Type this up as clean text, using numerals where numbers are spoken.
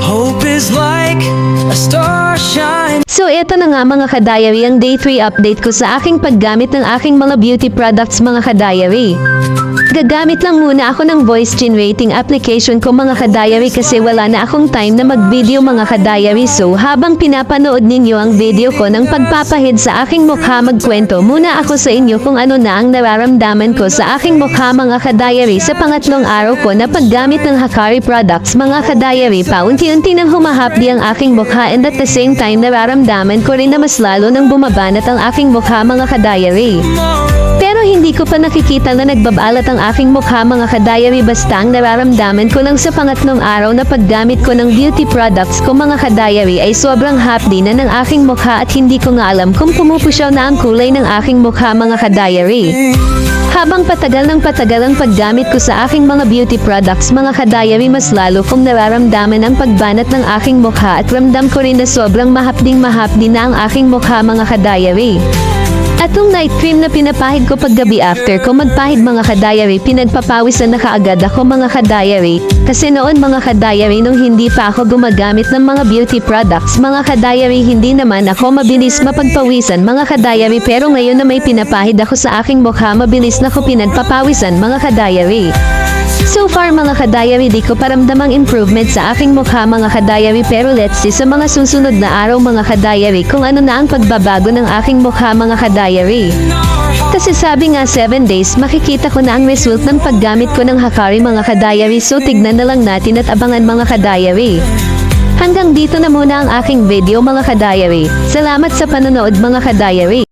Hope is like a star shine. So eto na nga mga ka-diary ang day 3 update ko sa aking paggamit ng aking mga beauty products mga ka-diary. Gagamit lang muna ako ng voice generating application ko mga ka-diary kasi wala na akong time na mag-video mga ka-diary. So habang pinapanood ninyo ang video ko ng pagpapahid sa aking mukha, magkwento muna ako sa inyo kung ano na ang nararamdaman ko sa aking mukha mga ka-diary sa pangatlong araw ko na paggamit ng Hikari products mga ka-diary. Paunti-unti nang humahapdi ang aking mukha and at the same time nararamdaman ko rin na mas lalo nang bumabanat ang aking mukha mga ka-diary. Pero hindi ko pa nakikita na nagbabalat ang aking mukha mga ka-diary, basta ang nararamdaman ko lang sa pangatlong araw na paggamit ko ng beauty products ko mga ka-diary ay sobrang hapdi na ng aking mukha at hindi ko nga alam kung pumupusyaw na ang kulay ng aking mukha mga ka-diary. Habang patagal ng patagal ang paggamit ko sa aking mga beauty products mga ka-diary, mas lalo kong nararamdaman ang pagbanat ng aking mukha at ramdam ko rin na sobrang mahapdi na ang aking mukha mga ka-diary. At yung night cream na pinapahid ko paggabi after ko magpahid mga ka-diary, pinagpapawisan na kaagad ako mga ka-diary. Kasi noon mga ka-diary nung hindi pa ako gumagamit ng mga beauty products mga ka-diary, hindi naman ako mabilis mapagpawisan mga ka-diary, pero ngayon na may pinapahid ako sa aking mukha, mabilis na ko pinagpapawisan mga ka-diary. So far mga ka-diary, di ko paramdamang improvement sa aking mukha mga ka-diary, pero let's see sa mga susunod na araw mga ka-diary kung ano na ang pagbabago ng aking mukha mga ka-diary. Kasi sabi nga 7 days makikita ko na ang result ng paggamit ko ng Hikari mga ka-diary, so tignan na lang natin at abangan mga ka-diary. Hanggang dito na muna ang aking video mga ka-diary. Salamat sa panonood mga ka-diary.